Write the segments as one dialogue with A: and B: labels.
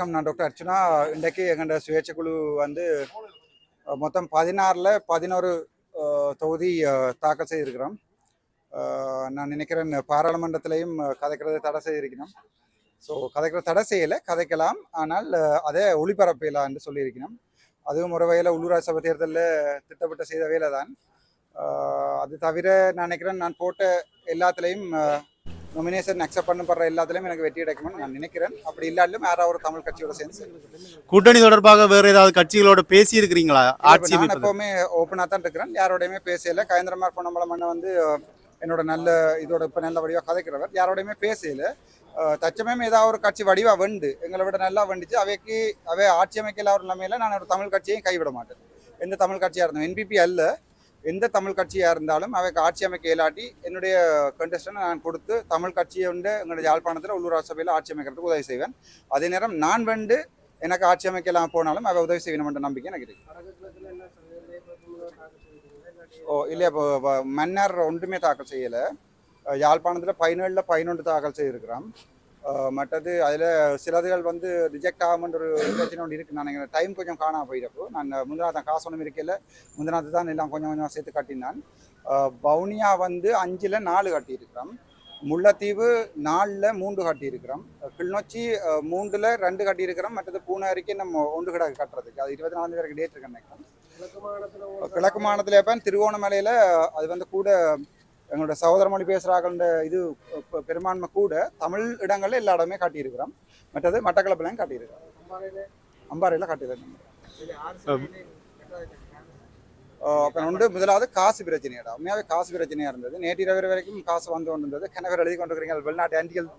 A: வணக்கம். நான் டாக்டர் அர்ச்சுனா. இன்றைக்கு எங்களோட சுயேட்சை குழு வந்து மொத்தம் 16ல் 11 தொகுதி தாக்கல் செய்திருக்கிறோம். நான் நினைக்கிறேன் பாராளுமன்றத்திலையும் கதைக்கிறது தடை செய்திருக்கணும். ஸோ கதைக்கிறது தடை செய்யலை, கதைக்கலாம், ஆனால் அதை ஒளிபரப்பலாம் என்று சொல்லியிருக்கணும். அதுவும் ஒரு வகையில் உள்ளூராட்சி சபை தேர்தலில் திட்டமிட்ட செய்த வேலை தான். அது தவிர நான் நினைக்கிறேன் நான் போட்ட எல்லாத்துலேயும் நொமினேஷன் அக்செப்ட் பண்ணப்படுற எல்லாத்துலேயும் எனக்கு வெற்றி கிடைக்கும்னு நான் நினைக்கிறேன். அப்படி இல்லாலும் யாராவது ஒரு தமிழ் கட்சியோட சேர்ந்து
B: கூட்டணி தொடர்பாக வேறு ஏதாவது கட்சிகளோட பேசி இருக்கிறீங்களா? ஆட்சி
A: நான் எப்பவுமே ஓப்பனாக தான் இருக்கிறேன், யாரோடையுமே பேசல. கயந்திரமார் பொன்னம்பலம் வந்து என்னோட நல்ல இதோட இப்போ நல்ல வடிவாக கதைக்கிறவர், யாரோடையுமே பேசல. தச்சமயம் ஏதாவது ஒரு கட்சி வடிவாக வெண்டு எங்களை விட நல்லா வெண்டுச்சு அவை ஆட்சி அமைக்கல ஒரு நிலைமையில நான் ஒரு தமிழ் கட்சியையும் கைவிட மாட்டேன். எந்த தமிழ் கட்சியாக இருந்தோம், என்பிபி அல்ல, எந்த தமிழ் கட்சியாக இருந்தாலும் அவைக்கு ஆட்சி அமைக்க இயலாட்டி என்னுடைய கண்டெஸ்டனை நான் கொடுத்து தமிழ் கட்சியை வந்து எங்களுடைய யாழ்ப்பாணத்தில் உள்ளூராட்சி சபையில் ஆட்சி அமைக்கிறதுக்கு உதவி செய்வேன். அதே நேரம் நான் வந்து எனக்கு ஆட்சி அமைக்கலாம் போனாலும் அவை உதவி செய்வேன் என்ற நம்பிக்கை எனக்கு இருக்கு. இல்லை, இப்போ மன்னர் ஒன்றுமே தாக்கல் செய்யலை. யாழ்ப்பாணத்தில் 17ல் 11 தாக்கல் செய்திருக்கிறோம். மற்றது அதில் சிலதுகள் வந்து ரிஜெக்ட் ஆகும்ன்ற ஒரு பிரச்சனை ஒன்று இருக்குது. நான் எங்கள் டைம் கொஞ்சம் காணாமல் போயிட்டப்போ நான் முந்தினாத் தான் காசு ஒன்றும் இருக்கல, முந்தினாத்து தான் எல்லாம் கொஞ்சம் கொஞ்சம் சேர்த்து கட்டினான். வவுனியா வந்து 5ல் 4 கட்டியிருக்கிறோம், முல்லைத்தீவு 4ல் 3 கட்டியிருக்கிறோம், கிளிநொச்சி 3ல் 2 கட்டியிருக்கிறோம். மற்றது பூனேரிக்கு நம்ம 1 கிடக்கு கட்டுறதுக்கு, அது 24 வரைக்கும் டேட் இருக்குன்னு நினைக்கிறேன். கிழக்கு மாநிலத்தில் எப்போ திருவோணமலையில் அது வந்து கூட எங்களோட சகோதர மொழி பேசுகிறாங்கன்ற இது பெரும்பான்மை கூட தமிழ் இடங்களில் எல்லா இடமே காட்டியிருக்கிறோம். மற்றது மட்டக்களப்பிலையும் காட்டியிருக்கிறோம், அம்பாறையில் காட்டியிருக்கோம். அப்போ ஒன்று முதலாவது காசு பிரச்சனையாடா, உண்மையாகவே காசு பிரச்சனையாக இருந்தது. நேற்று இரவு வரைக்கும் காசு வந்து கொண்டு இருந்தது. கிணவர் எழுதி கொண்டு இருக்கிறீங்க வெளிநாட்டு ஆண்டிகள்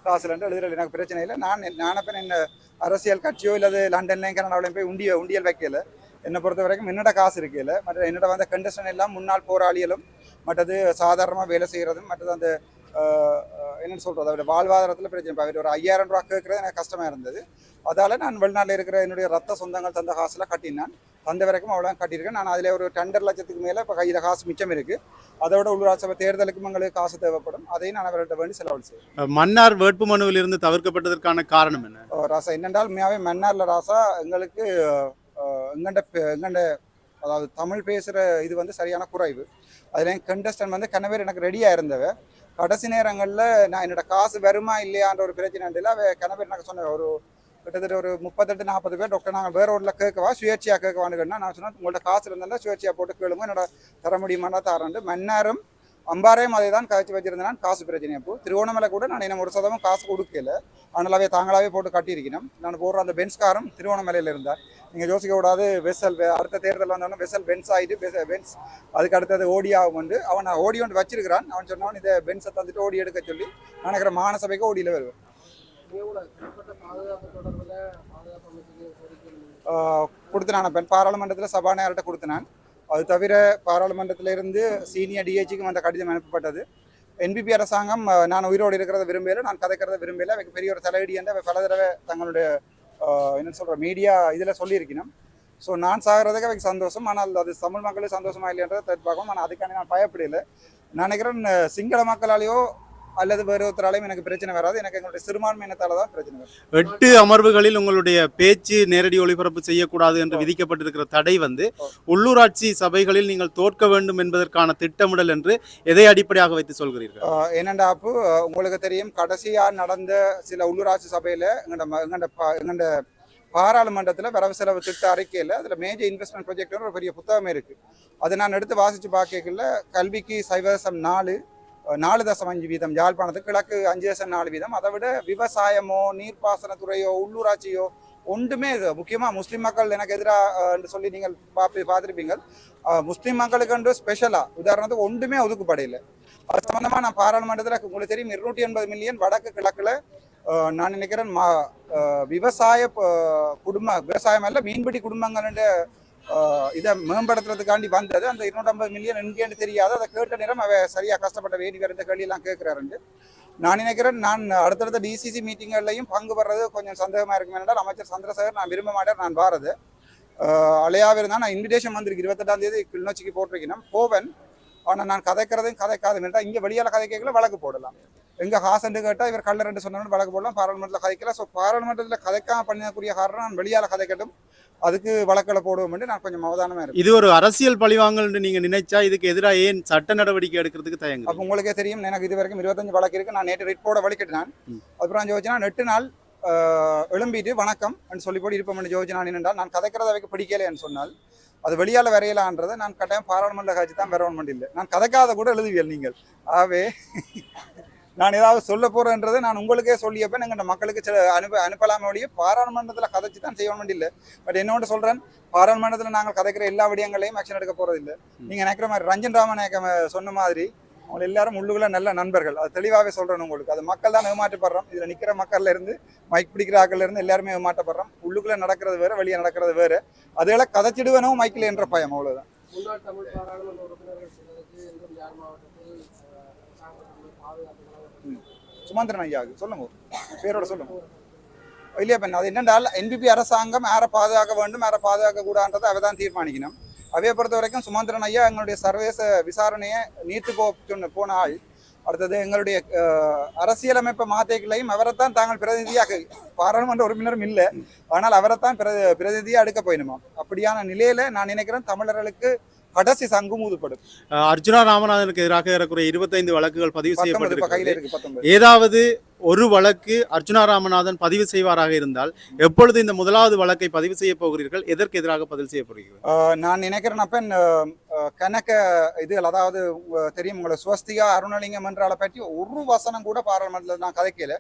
A: காசுலன்ட்டு எழுதுறது எனக்கு பிரச்சனை இல்லை. நானப்போ என்ன அரசியல் கட்சியோ இல்லாது லண்டன்லையும் கனடாவிலையும் போய் உண்டியல் வைக்கல. என்னை பொறுத்த வரைக்கும் என்னோட காசு இருக்கையில் மற்ற என்னோட வந்த கண்டஸ்டன் எல்லாம் முன்னாள் போராளிகளும் மற்றது சாதாரணமாக வேலை செய்கிறதும் மற்றது அந்த என்னென்னு சொல்கிறது அவருடைய வாழ்வாதாரத்தில் பிரச்சனை. அவர் ஒரு 5000 ரூபா கேட்குறது எனக்கு கஷ்டமாக இருந்தது. அதால் நான் வெளிநாட்டில் இருக்கிற என்னுடைய ரத்த சொந்தங்கள் தந்த காசில் கட்டினான். தந்த வரைக்கும் அவ்வளோ கட்டியிருக்கேன். நான் அதில் ஒரு 2.5 லட்சத்துக்கு மேலே இப்போ கையில் காசு மிச்சம் இருக்குது. அதோட உள்ளூராட்சி சபை தேர்தலுக்கும் எங்களுக்கு காசு தேவைப்படும், அதையும் நான் அவர்கிட்ட வேண்டி செலவு செய்வேன்.
B: மன்னார் வேட்பு மனுவில் இருந்து தவிர்க்கப்பட்டதற்கான காரணம் என்ன
A: ராசா? என்னென்றால் உண்மையாகவே மன்னாரில் ராசா எங்களுக்கு எங்கண்ட அதாவது தமிழ் பேசுகிற இது வந்து சரியான குறைவு. அதில் கண்டஸ்டன் வந்து கனவேர் எனக்கு ரெடியாக இருந்தவ. கடைசி நேரங்களில் நான் என்னோட காசு வருமா இல்லையான்ற ஒரு பிரச்சனை இல்லை. கனவேர் எனக்கு சொன்ன ஒரு கிட்டத்தட்ட ஒரு 38-40 பேர் டாக்டர் நாங்கள் வேற ரோட்டில் கேட்கவா சுயேட்சையாக கேட்கவான்னு கேட்டால் நான் சொன்னேன் உங்கள்ட்ட காசு இருந்தாலும் சுயேட்சையாக போட்டு கேளுங்க, என்னோட தர முடியுமானா தரேன். மன்னாரும் அம்பாரையும் அதை தான் கழிச்சு வச்சிருந்தேன் காசு பிரச்சனை. அப்போ திருவோணமலை கூட நான் என்ன 1% காசு கொடுக்கல, அதனாலவே தாங்களாவே போட்டு கட்டியிருக்கணும். நான் போடுற அந்த பென்ஸ்காரம் திருவோணமலையில் இருந்தார். நீங்கள் யோசிக்க கூடாது, வெசல் அடுத்த தேர்தல் வந்தோடனே வெசல் பென்ஸ் ஆகிட்டு பென்ஸ் அதுக்கு அடுத்தது ஓடி ஆகும் வந்து அவன் ஓடி ஒன்று வச்சிருக்கிறான். அவன் சொன்னான் இதை பென்ஸை தந்துட்டு ஓடி எடுக்க சொல்லி நான் நினைக்கிற மாநசபைக்கு ஓடியில் வருவேன். கொடுத்தனான் பெண் பாராளுமன்றத்தில் சபாநாயகர்கிட்ட கொடுத்தனான். அது தவிர பாராளுமன்றத்திலிருந்து சீனியர் டிஹெச்சிக்கும் அந்த கடிதம் அனுப்பப்பட்டது. என்பிபி அரசாங்கம் நான் உயிரோடு இருக்கிறத விரும்பல, நான் கதைக்கிறத விரும்பல, அவைக்கு பெரிய ஒரு தலையடி என்று அவை பல தடவை தங்களுடைய என்ன சொல்கிற மீடியா இதில் சொல்லியிருக்கணும். ஸோ நான் சாகிறதுக்கு அவைக்கு சந்தோஷம், ஆனால் அது தமிழ் மக்களுக்கு சந்தோஷமா இல்லைன்றதை தெரிஞ்சுப்பாக்கும். ஆனால் அதுக்கான நான் பயப்படலை. நான் நினைக்கிறேன் சிங்கள மக்களாலேயோ அல்லது வேறு ஒருத்தராலையும் எனக்கு பிரச்சனை வராது. எனக்கு எங்களுடைய சிறுபான்மை இனத்தால தான் பிரச்சனை வரும்.
B: 8 அமர்வுகளில் உங்களுடைய பேச்சு நேரடி ஒளிபரப்பு செய்யக்கூடாது என்று விதிக்கப்பட்டிருக்கிற தடை வந்து உள்ளூராட்சி சபைகளில் நீங்கள் தோற்க வேண்டும் என்பதற்கான திட்டமிடல் என்று எதை அடிப்படையாக வைத்து சொல்கிறீர்கள்?
A: என்னண்டா அப்போ உங்களுக்கு தெரியும், கடைசியாக நடந்த சில உள்ளூராட்சி சபையில் எங்கண்ட பாராளுமன்றத்தில் வரவு செலவு திட்ட அறிக்கையில் அதில் மேஜர் இன்வெஸ்ட்மெண்ட் ப்ராஜெக்ட்னு ஒரு பெரிய புத்தகமே இருக்குது. அதை நான் எடுத்து வாசித்து பார்க்கல கல்விக்கு 4.5% யாழ்ப்பாணத்துக்கு, கிழக்கு 5.4%. அதை விட விவசாயமோ நீர்ப்பாசனத்துறையோ உள்ளூராட்சியோ ஒன்றுமே முக்கியமாக முஸ்லீம் மக்கள் எனக்கு எதிராக சொல்லி நீங்கள் பார்த்துருப்பீங்க. முஸ்லீம் மக்களுக்கு ஸ்பெஷலாக உதாரணத்துக்கு ஒன்றுமே ஒதுக்கப்படையில்லை. அது சம்பந்தமாக நான் பாராளுமன்றத்தில் உங்களுக்கு தெரியும் 280 மில்லியன் வடக்கு கிழக்கில் நான் நினைக்கிறேன் விவசாயம் அல்ல மீன்பிடி குடும்பங்கள் இதை மேம்படுத்துறதுக்காண்டி வந்தது. அந்த 250 மில்லியன் எங்கேன்னு தெரியாது. அதை கேட்ட நேரம் அவ சரியாக கஷ்டப்பட்ட வேண்டி வேறு இந்த கேள்வியெல்லாம் கேட்குறாருண்டு நான் நினைக்கிறேன். நான் அடுத்தடுத்த டிசிசி மீட்டிங்கள்லையும் பங்கு பெறது கொஞ்சம் சந்தேகமாக இருக்கும். என்றால் அமைச்சர் சந்திரசேகர் நான் விரும்ப மாட்டேன், நான் வாரது அலையாக இருந்தால் நான் இன்விடேஷன் வந்திருக்கு 28ஆம் தேதி கிளிநொச்சிக்கு போட்டிருக்கணும் போவேன். ஆனால் நான் கதைக்கிறதையும் கதைக்காதுன்னு இங்கே வெளியால் கதை கேட்கல வழக்கு போடலாம். எங்க ஹாசன் கேட்டால் இவர் கள்ள ரெண்டு சொன்னாலும் வழக்கு போடலாம், பாராளுமன்றத்தில் கதைக்கலாம். ஸோ பாராளுமன்றத்தில் கதைக்காம பண்ணக்கூடிய காரணம் நான் வெளியால் கதைக்கட்டும், அதுக்கு வழக்கில் போடுவோம் என்று நான் கொஞ்சம் அவதானமாக இருக்கேன்.
B: இது ஒரு அரசியல் பழிவாங்கல் நீங்க நினைச்சா இதுக்கு எதிராக ஏன் சட்ட நடவடிக்கை எடுக்கிறதுக்கு தயங்க?
A: அப்போ உங்களுக்கே தெரியும், எனக்கு இது வரைக்கும் 25 வழக்கு இருக்கு. நான் நேற்று ரிட் போட வலிக்கிட்டேன். அப்புறம் ஜோதிச்சு நான் 8 நாள் எழும்பிட்டு வணக்கம் சொல்லி போட்டு இருப்போம் ஜோதிச்சு நான் என்னென்றால் நான் கதைக்கிறத வைக்க பிடிக்கலைன்னு சொன்னால் அது வெளியால் வரையலான்றதை நான் கட்டாயம் பாராளுமன்ற காட்சி தான் வரவன் இல்லை. நான் கதைக்காத கூட எழுதுவியல் நீங்கள். ஆகவே நான் ஏதாவது சொல்ல போறேன்றதை நான் உங்களுக்கே சொல்லியப்ப எங்கள் மக்களுக்கு சில அனுப்பலாம வழியே பாராளுமன்றத்தில் கதைச்சு தான் செய்ய வேண்டியில்லை. பட் என்னோட சொல்றேன், பாராளுமன்றத்தில் நாங்கள் கதைக்கிற எல்லா விடயங்களையும் ஆக்ஷன் எடுக்க போறதில்லை. நீங்க நினைக்கிற மாதிரி ரஞ்சன் ராமநாயக்கம் சொன்ன மாதிரி அவங்க எல்லாரும் உள்ளுக்குள்ள நல்ல நண்பர்கள். அது தெளிவாகவே சொல்றேன் உங்களுக்கு. அது மக்கள் தான் ஏமாற்றப்படுறோம். இதுல நிக்கிற மக்கள்ல இருந்து மைக் பிடிக்கிற ஆக்கள்ல இருந்து எல்லாருமே ஏமாற்றப்படுறோம். உள்ளுக்குள்ள நடக்கிறது வேற, வெளியே நடக்கிறது வேற. அதுகளை கதைச்சிடுவனும் மைக்கில் என்ற பயம், அவ்வளவுதான்.
C: முன்னாள் தமிழ் பாராளுமன்ற உறுப்பினர்கள் சிலருக்கு இன்றும் யாழ் மாவட்டத்தில்
A: சுமந்திரன் ஐயாவுக்கு சொல்லுங்க, பேரோட சொல்லுங்க. இல்லையா பெண், அது என்னென்றால் என்பிபி அரசாங்கம் யாரை பாதுகாக்க வேண்டும், யாரை பாதுகாக்க கூடாதுன்றதை அவ தான் தீர்மானிக்கணும். அவையை பொறுத்த வரைக்கும் சுமந்திரன் ஐயா எங்களுடைய சர்வதேச விசாரணையை நீட்டு போன ஆள். அடுத்தது எங்களுடைய அரசியலமைப்பு மாத்தைகளையும் அவரைத்தான் தாங்கள் பிரதிநிதியாக, பாராளுமன்ற உறுப்பினரும் இல்லை, ஆனால் அவரைத்தான் பிரதிநிதியாக எடுக்க போயிடுமா. அப்படியான நிலையில நான் நினைக்கிறேன் தமிழர்களுக்கு கடைசி சங்கும் ஊதுப்படும்.
B: அர்ஜுனா ராமநாதனுக்கு எதிராக ஏறக்குறைய 25 வழக்குகள் பதிவு செய்யப்பட்டிருக்கிறது.
A: இருக்கு.
B: ஏதாவது ஒரு வழக்கு அர்ஜுனா ராமநாதன் பதிவு செய்வாராக இருந்தால் எப்பொழுது இந்த முதலாவது வழக்கை பதிவு செய்ய போகிறீர்கள்? எதற்கு எதிராக பதிவு செய்ய போகிறீர்கள்?
A: நான் நினைக்கிறேன் அப்ப கணக்க இதுகள், அதாவது தெரியும் உங்களுக்கு சுவஸ்திகா அருணலிங்கம் என்றால பற்றி ஒரு வசனம் கூட பாராளுமன்றத்தில் நான் கதைக்கல.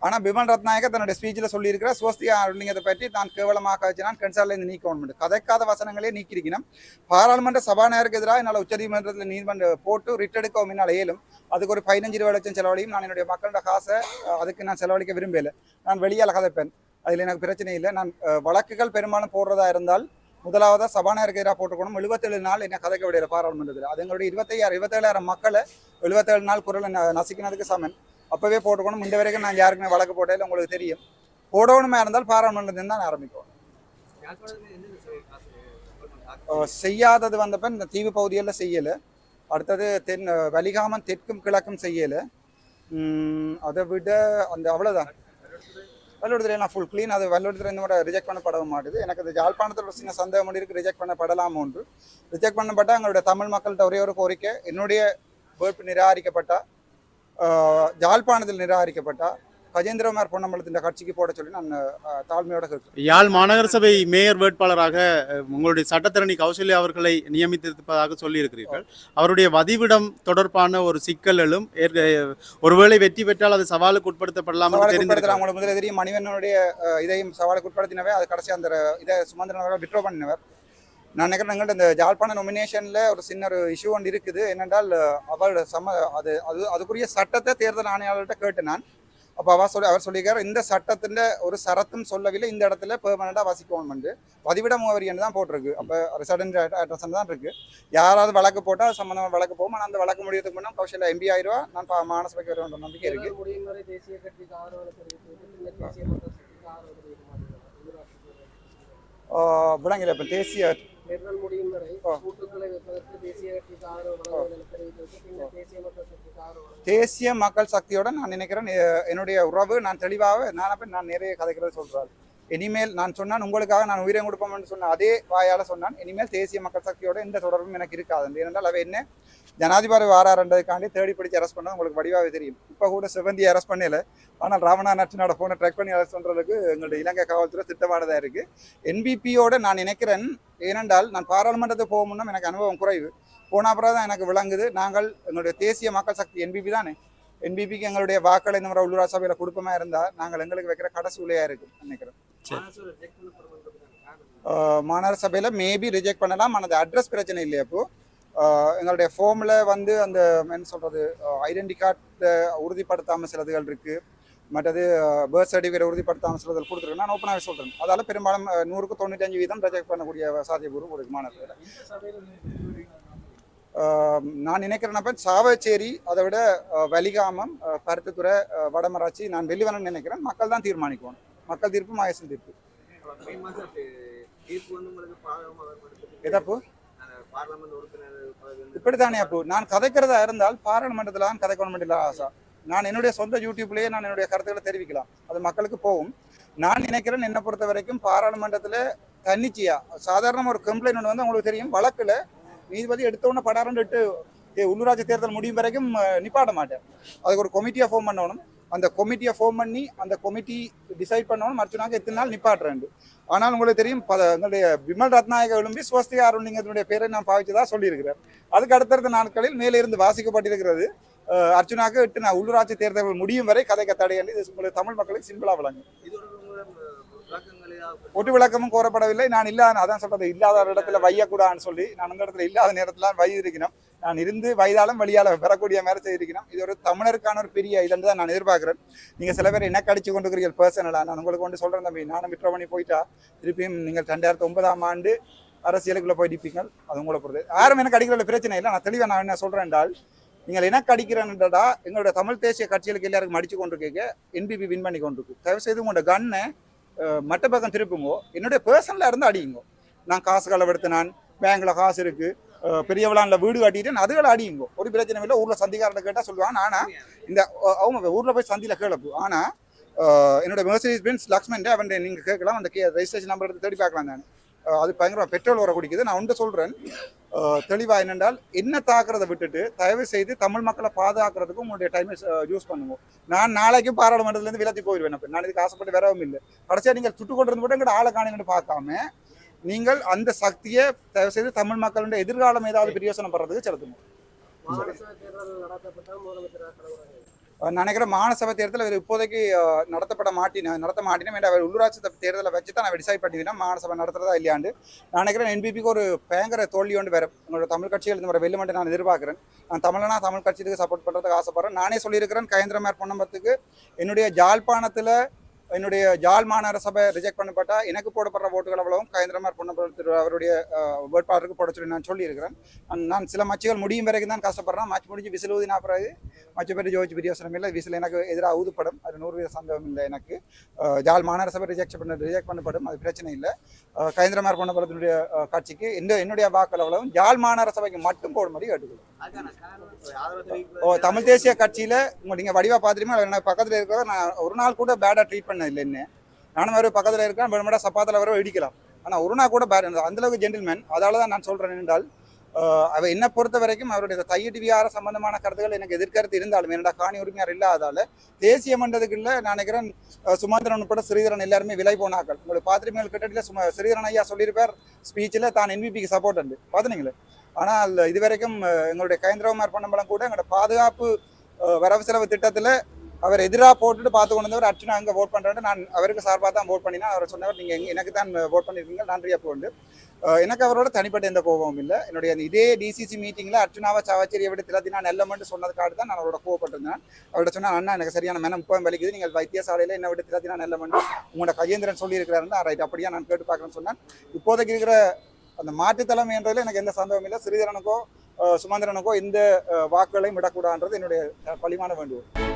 A: ஆனா பிமல் ரத்நாயக தன்னுடைய ஸ்பீச்சில் சொல்லியிருக்கிற சுவஸ்திகா அருணலிங்கத்தை பற்றி நான் கேவலமாக நான் கன்சாலிருந்து நீக்க கதைக்காத வசனங்களே நீக்கிருக்கணும். பாராளுமன்ற சபாநாயகருக்கு எதிராக என்னால் உச்சநீதிமன்றத்தில் நீதிமன்றம் போட்டு ரிட் எடுக்கவும் என்னால் இயலும். அதுக்கு ஒரு 15-20 லட்சம் செலவழியும். நான் என்னுடைய மக்களோட காசை அதுக்கு நான் செலவழிக்க விரும்பல. நான் வெளியால் கதைப்பேன், அதில் எனக்கு பிரச்சனை இல்லை. நான் வழக்குகள் பெரும்பாலும் போடுறதா இருந்தால் முதலாவதாக சபாநாயகருக்கு எதிராக போட்டுக்கணும். 77 நாள் என்ன கதைக்க விடையில பாராளுமன்றத்தில். அது எங்களுடைய 27,000 மக்களை 77 நாள் குரலை நசிக்கினதுக்கு சமன். அப்பவே போட்டுக்கணும். இந்த வரைக்கும் நான் யாருக்குமே வழக்கு போட்டதில்லை, உங்களுக்கு தெரியும். போடணுமா இருந்தால் பாராளுமன்றத்தில் தான் ஆரம்பிக்கும். செய்யாதது வந்தப்ப இந்த தீவு பகுதியில் செய்யலை. அடுத்தது வலிகாமன் தெற்கும் கிழக்கும் செய்யலை. அதை விட அந்த அவ்வளோதான். வல்லுறுத்துறை நான் ஃபுல் க்ளீன். அது வல்லுறுத்துறை கூட ரிஜெக்ட் பண்ணப்படவும் மாட்டுது. எனக்கு அது யாழ்ப்பாணத்தில் ஒரு சின்ன சந்தேகம் இருக்குது, ரிஜெக்ட் பண்ணப்படலாம் ஒன்று. ரிஜெக்ட் பண்ணப்பட்டால் எங்களுடைய தமிழ் மக்கள்கிட்ட ஒரே ஒரு கோரிக்கை, என்னுடைய வேட்பு நிராகரிக்கப்பட்டா, யாழ்ப்பாணத்தில் நிராகரிக்கப்பட்டா கஜேந்திரகுமார் பொன்னம்பலத்தின் கட்சிக்கு போட சொல்லி நான் தாழ்மையோட கேட்கிறேன்.
B: யாழ் மாநகர சபை மேயர் வேட்பாளராக உங்களுடைய சட்டத்தரணி கௌசல்யா அவர்களை நியமித்திருப்பதாக சொல்லியிருக்கிறீர்கள். அவருடைய வதிவிடம் தொடர்பான ஒரு சிக்கலும் ஒருவேளை வெற்றி பெற்றால் அது சவாலுக்கு உட்படுத்தப்படலாம்.
A: உங்களுக்கு முதல்ல தெரியும், மணிவண்ணனுடைய இதையும் சவாலுக்கு உட்படுத்தினவே. அது கடைசி அந்த இதை சுமந்திரன் விட்ரோ பண்ணினவர். நான் நினைக்கிறேன் எங்கள்கிட்ட இந்த ஜாழ்ப்பாண நொமினேஷனில் ஒரு சின்ன ஒரு இஷ்யூ ஒன்று இருக்குது. என்னென்றால் அவரோட அதுக்குரிய சட்டத்தை தேர்தல் ஆணையாளர்கிட்ட கேட்டு நான் அப்போ அவர் சொல்லியிருக்காரு, இந்த சட்டத்தில் ஒரு சரத்தும் சொல்லவில்லை, இந்த இடத்துல பெர்மனண்டாக வசிக்கணும். பதிவிட முகவரின்னு தான் போட்டிருக்கு. அப்போ ரெசிடென்ட் அட்ரஸ் தான் இருக்குது. யாராவது வழக்கு போட்டால் அது சம்மந்தமாக வழக்கு போகும். ஆனால் அந்த வழக்கு முடியறதுக்கு முன்னாடி கௌசல்யா MP ஆயிடுவா. நான் மாநசபைக்கு வர வேண்டிய நம்பிக்கை இருக்குது. விளங்கல இப்போ தேசிய தேசிய மக்கள் சக்தியோட நான் நினைக்கிறேன் என்னுடைய உறவு நான் தெளிவாக நான் நிறைய கதைக்கிறது சொல்றாரு. இனிமேல் நான் சொன்னான் உங்களுக்காக நான் உயிரை கொடுப்போம்னு சொன்ன அதே வாயால சொன்னான். இனிமேல் தேசிய மக்கள் சக்தியோட எந்த தொடர்பும் எனக்கு இருக்காது. ஏனென்றால் அவ என்ன ஜனாதிபதி வாரான்றதுக்காண்டி தேடி பிடிச்சி அரெஸ்ட் பண்ணது உங்களுக்கு வடிவாகவே தெரியும். இப்போ கூட செவந்தி அரெஸ்ட் பண்ணல. ஆனால் ராமநாதன் அர்ச்சனோட ஃபோனை ட்ராக் பண்ணி அரெஸ்ட் பண்ணுறதுக்கு எங்களுடைய இலங்கை காவல்துறை திட்டமானதாக இருக்குது. என்பிபியோட நான் நினைக்கிறேன். ஏனென்றால் நான் பாராளுமன்றத்துக்கு போகணும்னா எனக்கு அனுபவம் குறைவு. போன அப்புறம் தான் எனக்கு விளங்குது. நாங்கள் எங்களுடைய தேசிய மக்கள் சக்தி என்பிபி தானே, என்பிபிக்கு எங்களுடைய வாக்களை இந்த மாதிரி உள்ளூராட்சி சபையில் கொடுப்பமா இருந்தால் நாங்கள் எங்களுக்கு வைக்கிற கடைசி உலையாக இருக்குது நினைக்கிறேன். மாநகர சபையில் மேபி ரிஜெக்ட் பண்ணலாம். ஆனால் அது அட்ரஸ் பிரச்சனை இல்லையா. இப்போ எங்களுடைய ஃபார்மில் வந்து அந்த என்ன சொல்கிறது ஐடென்டி கார்டு உறுதிப்படுத்தாமல் சிலதுகள் இருக்குது. மற்றது பர்த் சர்டிஃபிகேட் உறுதிப்படுத்தாமல் சிலதில் கொடுத்துருக்கு. நான் ஓப்பனாகவே சொல்கிறேன். அதால் பெரும்பாலும் 100க்கு 95% ரிஜெக்ட் பண்ணக்கூடிய சாத்தியபூர்வம் ஒரு மாநகரத்தில். நான் நினைக்கிறேன்னப்ப சாவச்சேரி, அதை விட வலிகாமம், பருத்தித்துறை, வடமராட்சி நான் வெளிவரன்னு நினைக்கிறேன். மக்கள் தான் தீர்மானிக்குவோம். மக்கள் தீர்ப்பு மாயசன் தீர்ப்பு. எதப்போ இப்படித்தானே அப்போ நான் கதைக்கிறதா இருந்தால் பாராளுமன்றத்தில் தான் கதைக்கணும் ஆசா. நான் என்னுடைய சொந்த யூடியூப்லேயே நான் என்னுடைய கருத்துக்களை தெரிவிக்கலாம், அது மக்களுக்கு போகும். நான் நினைக்கிறேன் என்னை பொறுத்த வரைக்கும் பாராளுமன்றத்தில் தன்னிச்சையா சாதாரண ஒரு கம்ப்ளைண்ட் ஒன்று வந்து உங்களுக்கு தெரியும், வழக்கில் நீதிபதி எடுத்தோன்னே படாரன்ட்டு உள்ளூராட்சி தேர்தல் முடியும் வரைக்கும் நிப்பாட்ட மாட்டேன். அதுக்கு ஒரு கொமிட்டியை ஃபார்ம் பண்ணணும். அந்த கொமிட்டியை ஃபார்ம் பண்ணி அந்த கொமிட்டி டிசைட் பண்ணணும் மறுச்சுனாங்க எத்தனை நாள் நிப்பாட்டுறேன். ஆனால் உங்களுக்கு தெரியும் எங்களுடைய விமல் ரத்நாயக எழும்பி ஸ்வஸ்திகா அருள்லிங்கத்தினுடைய பேரை நான் பாவிச்சதா சொல்லியிருக்கிறேன். அதுக்கு அடுத்தடுத்த நாட்களில் மேலே இருந்து வாசிக்கப்பட்டிருக்கிறது அர்ச்சுனாக்கு 8 நாள் உள்ளூராட்சி தேர்தல்கள் முடியும் வரை கதைக்க தடை. இது உங்களுக்கு தமிழ் மக்களுக்கு சிம்பிளாக விளங்கும். ஒட்டு விளக்கமும் கோரப்படவில்லை. நான் இல்லாத அதான் சொல்றது, இல்லாத இடத்துல வையக்கூடாதுன்னு சொல்லி நான் அந்த இடத்துல இல்லாத நேரத்தில் வை இருக்கணும். நான் இருந்து வயதாலும் வழியால் பெறக்கூடிய மாதிரி செய்திருக்கணும். இது ஒரு தமிழருக்கான ஒரு பெரிய இதுன்னு தான் நான் எதிர்பார்க்குறேன். நீங்கள் சில பேர் என்ன கடிச்சு கொண்டு இருக்கிறீர்கள் பர்சனலாக, நான் உங்களுக்கு கொண்டு சொல்கிறேன் தம்பி, நானும் விட்ரோ பண்ணி போயிட்டா திருப்பியும் நீங்கள் 2009ஆம் ஆண்டு அரசியலுக்குள்ளே போய் நிற்பீங்கள். அது உங்களை பொறுத்து யாரும் எனக்கு அடிக்கிற பிரச்சனை இல்லை. நான் தெளிவாக நான் என்ன சொல்கிறேன் என்றால், நீங்கள் என்ன அடிக்கிறேன்டா எங்களோட தமிழ் தேசிய கட்சிகளுக்கு எல்லாருக்கும் அடிச்சு கொண்டு இருக்க என்பிபி வின் பண்ணி கொண்டு இருக்கு. தயவுசெய்து உங்களோட கண்ணை மற்ற பக்கம் திருப்புங்கோ, என்னுடைய பர்சனலாக இருந்து அடியுங்கோ. நான் காசு களவெடுத்து, நான் பேங்கில் காசு இருக்குது, பெரிய விழாவில் வீடு கட்டிட்டு அதுகளை அடியுங்கோ, ஒரு பிரச்சனை இல்லை. ஊரில் சந்திக்காரர்கிட்ட கேட்டால் சொல்லுவாங்க. ஆனால் இந்த அவங்க ஊரில் போய் சந்தியில் கேளப்பு. ஆனால் என்னோட மெர்சிடிஸ் பென்ஸ் லக்ஷ்மன் அவன் நீங்கள் கேட்கலாம், அந்த ரெஜிஸ்ட்ரேஷன் நம்பர் எடுத்து தேடி பார்க்கலாம். நான் அது பயங்கரமாக பெட்ரோல் வர குடிக்குது. நான் ஒன்று சொல்கிறேன் தெளிவாக, என்னென்றால் என்ன தாக்குறதை விட்டுட்டு தயவு செய்து தமிழ் மக்களை பாதுகாக்கிறதுக்கு உங்களுடைய டைமை யூஸ் பண்ணுவோம். நான் நாளைக்கும் பாராளுமன்றத்துலேருந்து விலத்தி போயிடுவேன். நான் இதுக்கு ஆசைப்பட்டு வரவும் இல்லை. கடைசியாக நீங்கள் சுட்டு கொண்டு இருந்து கூட எங்கள்கிட்ட ஆளை காணின்னு பார்க்காம நீங்கள் அந்த சக்தியை தயவு செய்து தமிழ் மக்களுடைய எதிர்காலம் ஏதாவது பிரயோசனம் படுறதுக்கு செலுத்தணும். நினைக்கிறேன் மாநசபை தேர்தல் அவர் இப்போதைக்கு நடத்த மாட்டினோம். அவர் உள்ளூராட்சி தேர்தலை வச்சு தான் நான் டிசைட் பண்ணிவிட்டேன் மாநசபை நடத்துறதா இல்லையாண்டு. நான் நினைக்கிறேன் என்பிபிக்கு ஒரு பயங்கர தோல்வி ஒன்று வேறு உங்களோட தமிழ் கட்சிகள் இந்த மாதிரி வெல்லுமென்று நான் எதிர்பார்க்குறேன். நான் தமிழ் கட்சிக்கு சப்போர்ட் பண்ணுறதுக்கு ஆசைப்படுறேன். நானே சொல்லியிருக்கிறேன், கயந்திரமார் பொன்னம்பத்துக்கு என்னுடைய ஜாழ்ப்பாணத்தில் என்னுடைய ஜாழ் மாநகர சபை ரிஜெக்ட் பண்ணப்பட்டா எனக்கு போடப்படுற ஓட்டுகள் அவ்வளவும் கயந்திரமார் பொன்னம்பத்து அவருடைய வேட்பாளருக்கு போட சொல்லி நான் சொல்லியிருக்கிறேன். நான் சில மச்சுகள் முடியும் வரைக்கும் தான் கஷ்டப்படுறேன். மச்சு முடிஞ்சு விசில் ஊதினா பிறகு மச்சு பேர் ஜோதிச்சு பிரியோசனம் இல்லை. விசில் எனக்கு எதிராக ஊதுப்படும், அது 100% சந்தேகம் இல்லை. எனக்கு ஜாழ் மாநகர சபை ரிஜெக்ட் பண்ணப்படும், அது பிரச்சனை இல்லை. கயந்திரமார் பொன்னம்பலத்தினுடைய கட்சிக்கு என்னுடைய வாக்கள் அவ்வளவும் ஜாழ் மாநகர சபைக்கு மட்டும் போடும்படி கேட்டுக்கொள்ளும். தமிழ் தேசிய கட்சியில் நீங்கள் வடிவா பார்த்துருமே எனக்கு பக்கத்தில் இருக்கிறத நான் ஒரு நாள் கூட பேடாக ட்ரீட் பண்ண இல்லை. என்ன நானும் அவர் பக்கத்தில் இருக்கேன், பெருமடா சப்பாத்தில் வர இடிக்கலாம். ஆனால் ஒரு நாள் கூட பேட், அந்தளவுக்கு ஜென்டில்மேன். அதால தான் நான் சொல்கிறேன் என்றால், அவர் என்னை பொறுத்த வரைக்கும் அவருடைய தையீட்டு விகார சம்பந்தமான கருத்துக்கள் எனக்கு எதிர்கருத்து இருந்தாலும் என்னடா காணி உரிமையார் இல்லாதால தேசிய மன்றத்துக்குள்ள நான் நினைக்கிறேன் சுமந்திரன் உட்பட ஸ்ரீதரன் எல்லாருமே விலை போனாக்கள். உங்களுக்கு பார்த்துருப்பீங்க கிட்டத்தட்ட ஸ்ரீதரன் ஐயா சொல்லியிருப்பார் ஸ்பீச்சில் தான் என்பிபிக்கு சப்போர்ட் உண்டு பார்த்துனீங்களே. ஆனால் இதுவரைக்கும் எங்களுடைய கயந்திரகுமார் பொன்னம்பலம் கூட எங்களோட பாதுகாப்பு வரவு செலவு திட்டத்தில் அவர் எதிராக போட்டுட்டு பார்த்து கொண்டு வந்தவர் அர்ச்சனா அங்கே ஓட் பண்ணுறாரு. நான் அவருக்கு சார்பாக தான் ஓட் பண்ணினா. அவர் சொன்னவர் நீங்கள் எனக்கு தான் ஓட் பண்ணியிருக்கீங்க, நன்றியாக போண்டு. எனக்கு அவரோட தனிப்பட்ட எந்த கோபமும் இல்லை. என்னுடைய இதே டிசிசி மீட்டிங்கில் அர்ச்சனாவை சாவச்சேரியை விட திலத்தினா நெல்லமென்று சொன்னதுக்காக தான் நான் அவரோட கோவப்பட்டிருந்தேன். அவர்கிட்ட சொன்னால் அண்ணா எனக்கு சரியான மனம் இப்போ வலிக்குது, நீங்கள் வைத்தியசாலையில் என்ன விட திலத்தினா நெல்லமென்று உங்களோட கையேந்திரன் சொல்லியிருக்கிறாருன்னா ரைட் அப்படியா நான் கேட்டு பார்க்குறேன்னு சொன்னேன். இப்போதைக்கு இருக்கிற அந்த மாற்றுத்தலைமை என்றதில் எனக்கு எந்த சந்தேகமும் இல்லை. ஸ்ரீதரனுக்கோ சுமந்திரனுக்கோ எந்த வாக்குகளையும் விடக்கூடாதுன்றது என்னுடைய பலிமான வேண்டுகோள்.